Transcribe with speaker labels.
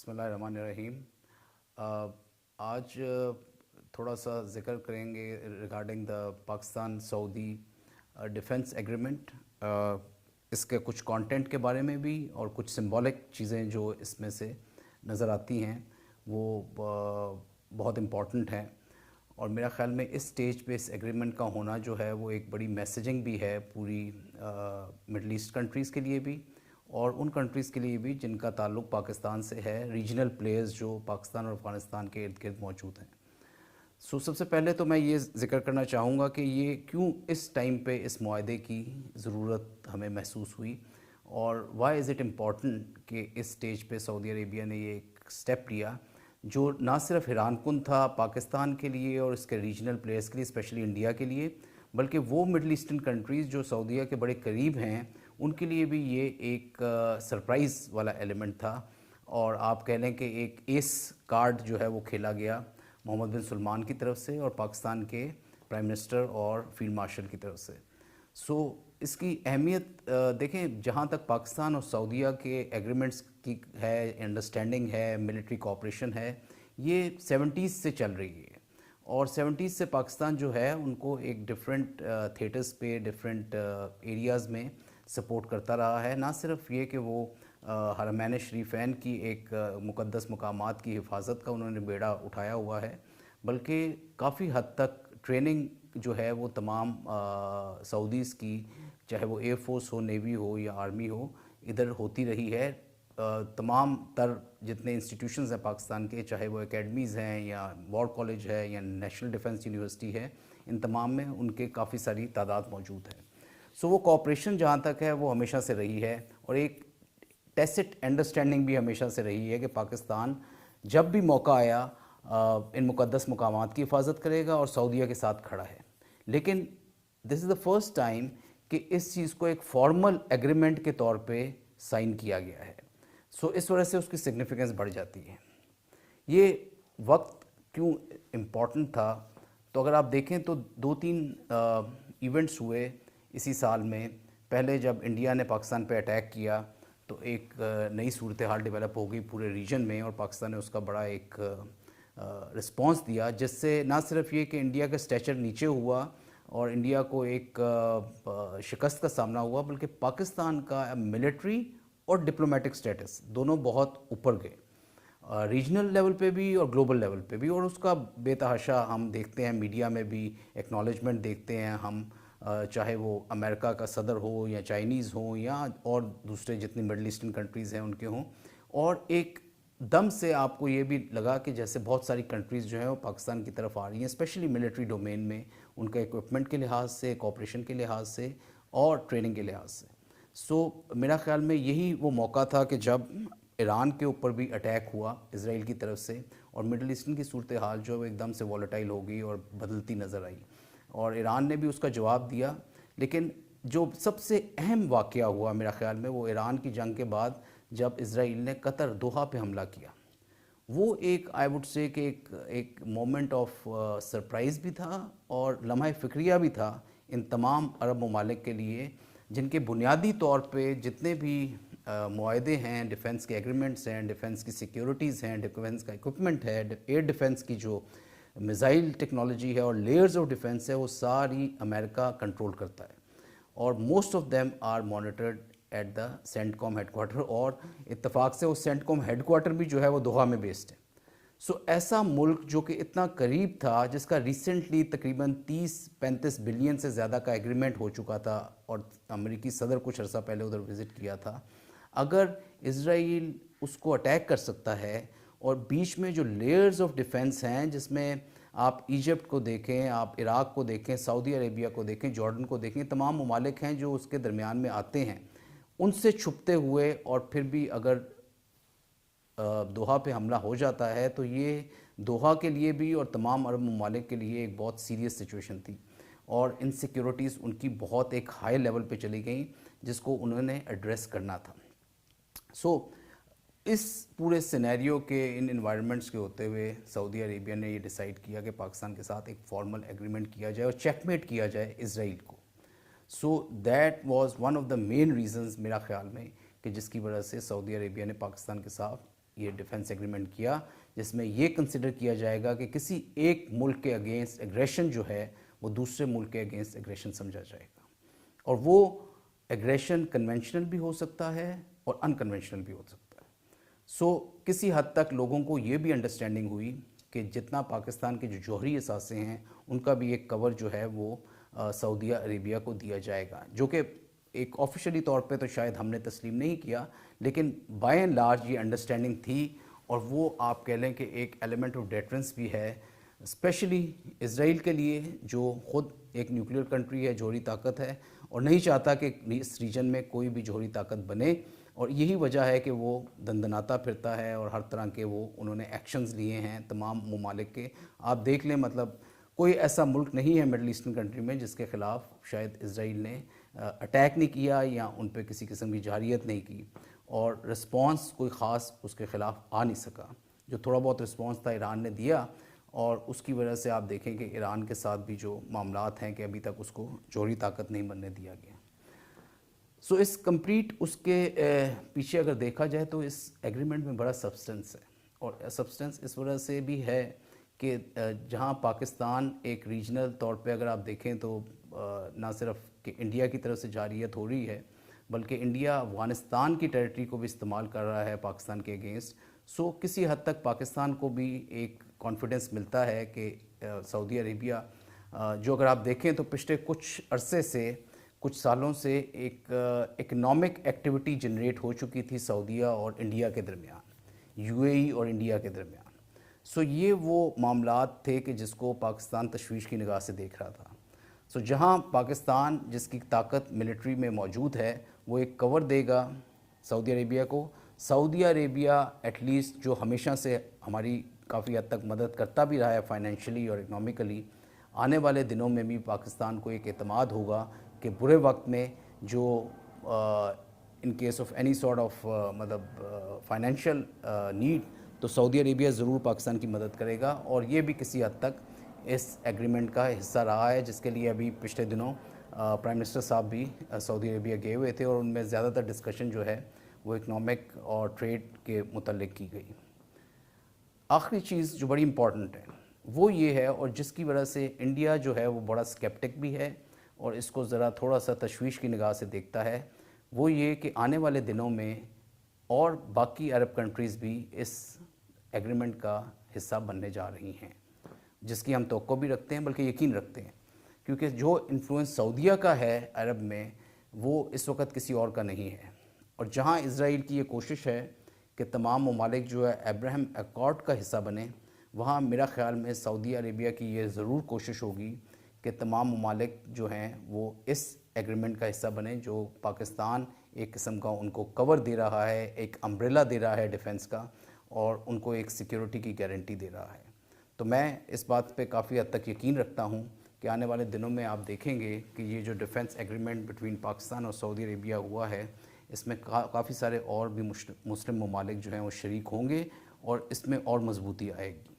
Speaker 1: बिस्मिल्लाहिर्रहमानिर्रहीम। आज थोड़ा सा ज़िक्र करेंगे regarding the Pakistan Saudi defence agreement. इसके कुछ कंटेंट के बारे में भी और कुछ सिंबॉलिक चीज़ें जो इसमें से नज़र आती हैं वो बहुत इम्पॉर्टेंट हैं। और मेरा ख़्याल में इस स्टेज पे इस एग्रीमेंट का होना जो है वो एक बड़ी मैसेजिंग भी है पूरी मिडल ईस्ट कंट्रीज़ के लिए भी और उन कंट्रीज़ के लिए भी जिनका ताल्लुक़ पाकिस्तान से है, रीजनल प्लेयर्स जो पाकिस्तान और अफ़गानिस्तान के इर्द गिर्द मौजूद हैं। सबसे पहले तो मैं ये ज़िक्र करना चाहूँगा कि ये क्यों इस टाइम पे इस मुआहदे की ज़रूरत हमें महसूस हुई और वाई इज़ इट इम्पॉर्टेंट कि इस स्टेज पे सऊदी अरेबिया ने ये एक स्टेप लिया जो ना सिर्फ हैरानकुन था पाकिस्तान के लिए और इसके रीजनल प्लेयर्स के लिए, स्पेशली इंडिया के लिए, बल्कि वो मिडल ईस्टर्न कंट्रीज़ जो सऊदीया के बड़े करीब हैं उनके लिए भी ये एक सरप्राइज़ वाला एलिमेंट था। और आप कह लें कि एक एस कार्ड जो है वो खेला गया मोहम्मद बिन सलमान की तरफ से और पाकिस्तान के प्राइम मिनिस्टर और फील्ड मार्शल की तरफ से। इसकी अहमियत देखें, जहाँ तक पाकिस्तान और सऊदीया के एग्रीमेंट्स की है, अंडरस्टैंडिंग है, मिलिट्री कोऑपरेशन है, ये 70s से चल रही है। और 70s से पाकिस्तान जो है उनको एक डिफरेंट थिएटर्स पे, डिफरेंट एरियाज़ में सपोर्ट करता रहा है। ना सिर्फ ये कि वो हरमैन शरीफैन की एक मुक़द्दस मकामात की हिफाजत का उन्होंने बेड़ा उठाया हुआ है, बल्कि काफ़ी हद तक ट्रेनिंग जो है वो तमाम सऊदीज़ की, चाहे वो एयर फोर्स हो, नेवी हो या आर्मी हो, इधर होती रही है। तमाम तर जितने इंस्टीट्यूशंस हैं पाकिस्तान के, चाहे वो एकेडमीज़ हैं या वॉर कॉलेज है या नेशनल डिफेंस यूनिवर्सिटी है, इन तमाम में उनके काफ़ी सारी तादाद मौजूद है। वो कोऑपरेशन जहाँ तक है वो हमेशा से रही है और एक टैसिट अंडरस्टैंडिंग भी हमेशा से रही है कि पाकिस्तान जब भी मौका आया इन मुक़द्दस मकामात की हिफाजत करेगा और सऊदीया के साथ खड़ा है। लेकिन this is the first time कि इस चीज़ को एक फॉर्मल एग्रीमेंट के तौर पे साइन किया गया है। इस वजह से उसकी सिग्निफिकेंस बढ़ जाती है। ये वक्त क्यों इम्पॉर्टेंट था, तो अगर आप देखें तो 2-3 इवेंट्स हुए इसी साल में। पहले जब इंडिया ने पाकिस्तान पे अटैक किया तो एक नई सूरत हाल डेवलप हो गई पूरे रीजन में और पाकिस्तान ने उसका बड़ा एक रिस्पॉन्स दिया, जिससे ना सिर्फ ये कि इंडिया का स्टेचर नीचे हुआ और इंडिया को एक शिकस्त का सामना हुआ, बल्कि पाकिस्तान का मिलिट्री और डिप्लोमेटिक स्टेटस दोनों बहुत ऊपर गए, रीजनल लेवल पे भी और ग्लोबल लेवल पे भी। और उसका बेतहाशा हम देखते हैं, मीडिया में भी एक्नॉलेजमेंट देखते हैं हम, चाहे वो अमेरिका का सदर हो या चाइनीज़ हो या और दूसरे जितनी मिडल ईस्टर्न कंट्रीज़ हैं उनके हों। और एक दम से आपको ये भी लगा कि जैसे बहुत सारी कंट्रीज़ जो हैं वो पाकिस्तान की तरफ आ रही हैं, स्पेशली मिलिट्री डोमेन में, उनका इक्विपमेंट के लिहाज से, कॉपरेशन के लिहाज से और ट्रेनिंग के लिहाज से। मेरा ख़्याल में यही वो मौका था कि जब ईरान के ऊपर भी अटैक हुआ इसराइल की तरफ से और मिडल ईस्टर्न की सूरत हाल जो है एकदम से वॉलेटाइल हो गई और बदलती नज़र आई और ईरान ने भी उसका जवाब दिया। लेकिन जो सबसे अहम वाक़या हुआ मेरा ख़्याल में वो ईरान की जंग के बाद जब इसराइल ने कतर दोहा पे हमला किया, वो एक आई वुड से कि एक मोमेंट ऑफ सरप्राइज़ भी था और लम्हा फ़िक्रिया भी था इन तमाम अरब ममालिक के लिए, जिनके बुनियादी तौर पे जितने भी मुआहदे हैं, डिफेंस के एग्रीमेंट्स हैं, डिफेंस की सिक्योरिटीज़ हैं, डिफेंस का इक्विपमेंट है, एयर डिफेंस की जो मिसाइल टेक्नोलॉजी है और लेयर्स ऑफ डिफेंस है, वो सारी अमेरिका कंट्रोल करता है और most of them are monitored at the CENTCOM headquarter. और इत्तेफाक से वो सेंटकॉम हेडक्वार्टर भी जो है वो दोहा में बेस्ड है। ऐसा मुल्क जो कि इतना करीब था, जिसका रिसेंटली तकरीबन 30-35 बिलियन से ज़्यादा का एग्रीमेंट हो चुका था और अमेरिकी सदर कुछ अर्सा पहले उधर विज़िट किया था, अगर इसराइल उसको अटैक कर सकता है और बीच में जो लेयर्स ऑफ डिफेंस हैं, जिसमें आप इजिप्ट को देखें, आप इराक़ को देखें, सऊदी अरेबिया को देखें, जॉर्डन को देखें, तमाम ममालिक हैं जो उसके दरमियान में आते हैं, उनसे छुपते हुए और फिर भी अगर दोहा पे हमला हो जाता है तो ये दोहा के लिए भी और तमाम अरब ममालिक के लिए एक बहुत सीरियस सिचुएशन थी और इनसिक्योरिटीज़ उनकी बहुत एक हाई लेवल पे चली गई जिसको उन्होंने एड्रेस करना था। इस पूरे सिनेरियो के, इन इन्वायरमेंट्स के होते हुए सऊदी अरेबिया ने ये डिसाइड किया कि पाकिस्तान के साथ एक फॉर्मल एग्रीमेंट किया जाए और चेकमेट किया जाए इसराइल को। That was one of the main reasons मेरा ख्याल में कि जिसकी वजह से सऊदी अरेबिया ने पाकिस्तान के साथ یہ ڈیفنس ایگریمنٹ کیا، جس میں یہ کنسیڈر کیا جائے گا کہ کسی ایک ملک کے اگینسٹ ایگریشن جو ہے وہ دوسرے ملک کے اگینسٹ ایگریشن سمجھا جائے گا، اور وہ ایگریشن کنونشنل بھی ہو سکتا ہے اور ان کنونشنل بھی ہو سکتا ہے۔ سو کسی حد تک لوگوں کو یہ بھی انڈرسٹینڈنگ ہوئی کہ جتنا پاکستان کے جو جوہری اثاثے ہیں ان کا بھی ایک کور جو ہے وہ سعودیہ عربیہ کو دیا جائے گا، جو کہ ایک آفیشلی طور پہ تو شاید ہم نے تسلیم نہیں کیا، لیکن بائی اینڈ لارج یہ انڈرسٹینڈنگ تھی، اور وہ آپ کہہ لیں کہ ایک ایلیمنٹ آف ڈیٹرنس بھی ہے، اسپیشلی اسرائیل کے لیے جو خود ایک نیوکلیئر کنٹری ہے، جوہری طاقت ہے، اور نہیں چاہتا کہ اس ریجن میں کوئی بھی جوہری طاقت بنے، اور یہی وجہ ہے کہ وہ دندناتا پھرتا ہے اور ہر طرح کے انہوں نے ایکشنز لیے ہیں تمام ممالک کے۔ آپ دیکھ لیں، مطلب کوئی ایسا ملک نہیں ہے مڈل ایسٹرن کنٹری میں جس کے خلاف شاید اسرائیل نے اٹیک نہیں کیا یا ان پہ کسی قسم کی جارحیت نہیں کی، اور رسپانس کوئی خاص اس کے خلاف آ نہیں سکا۔ جو تھوڑا بہت رسپانس تھا ایران نے دیا، اور اس کی وجہ سے آپ دیکھیں کہ ایران کے ساتھ بھی جو معاملات ہیں کہ ابھی تک اس کو جوہری طاقت نہیں بننے دیا گیا۔ سو اس کمپلیٹ اس کے پیچھے اگر دیکھا جائے تو اس ایگریمنٹ میں بڑا سبسٹنس ہے، اور سبسٹنس اس وجہ سے بھی ہے کہ جہاں پاکستان ایک ریجنل طور پہ اگر آپ دیکھیں تو نہ صرف کہ انڈیا کی طرف سے جارحیت ہو رہی ہے، بلکہ انڈیا افغانستان کی ٹیریٹری کو بھی استعمال کر رہا ہے پاکستان کے اگینسٹ۔ سو کسی حد تک پاکستان کو بھی ایک کانفیڈنس ملتا ہے کہ سعودی عربیہ جو اگر آپ دیکھیں تو پچھلے کچھ عرصے سے، کچھ سالوں سے ایک اکنامک ایکٹیویٹی جنریٹ ہو چکی تھی سعودیہ اور انڈیا کے درمیان، یو اے ای اور انڈیا کے درمیان۔ سو یہ وہ معاملات تھے کہ جس کو پاکستان تشویش کی نگاہ سے دیکھ رہا تھا۔ سو جہاں پاکستان جس کی طاقت ملٹری میں موجود ہے وہ ایک کور دے گا سعودی عربیہ کو، سعودی عربیہ ایٹ لیسٹ جو ہمیشہ سے ہماری کافی حد تک مدد کرتا بھی رہا ہے فائنینشلی اور اکنامکلی، آنے والے دنوں میں بھی پاکستان کو ایک اعتماد ہوگا کہ برے وقت میں جو in case of any sort of مطلب فائنینشیل نیڈ، تو سعودی عربیہ ضرور پاکستان کی مدد کرے گا، اور یہ بھی کسی حد تک اس ایگریمنٹ کا حصہ رہا ہے، جس کے لیے ابھی پچھلے دنوں پرائم منسٹر صاحب بھی سعودی عربیہ گئے ہوئے تھے، اور ان میں زیادہ تر ڈسکشن جو ہے وہ اکنامک اور ٹریڈ کے متعلق کی گئی۔ آخری چیز جو بڑی امپورٹنٹ ہے وہ یہ ہے، اور جس کی وجہ سے انڈیا جو ہے وہ بڑا سکیپٹک بھی ہے اور اس کو ذرا تھوڑا سا تشویش کی نگاہ سے دیکھتا ہے، وہ یہ کہ آنے والے دنوں میں اور باقی عرب کنٹریز بھی اس ایگریمنٹ کا حصہ بننے جا رہی ہیں، جس کی ہم توقع بھی رکھتے ہیں، بلکہ یقین رکھتے ہیں، کیونکہ جو انفلوئنس سعودیہ کا ہے عرب میں وہ اس وقت کسی اور کا نہیں ہے۔ اور جہاں اسرائیل کی یہ کوشش ہے کہ تمام ممالک جو ہے ابراہیم ایکارڈ کا حصہ بنیں، وہاں میرا خیال میں سعودی عربیہ کی یہ ضرور کوشش ہوگی کہ تمام ممالک جو ہیں وہ اس ایگریمنٹ کا حصہ بنیں، جو پاکستان ایک قسم کا ان کو کور دے رہا ہے، ایک امبریلا دے رہا ہے ڈیفنس کا، اور ان کو ایک سیکیورٹی کی گارنٹی دے رہا ہے۔ تو میں اس بات پہ کافی حد تک یقین رکھتا ہوں کہ آنے والے دنوں میں آپ دیکھیں گے کہ یہ جو ڈیفنس ایگریمنٹ بٹوین پاکستان اور سعودی عربیہ ہوا ہے، اس میں کافی سارے اور بھی مسلم ممالک جو ہیں وہ شریک ہوں گے، اور اس میں اور مضبوطی آئے گی۔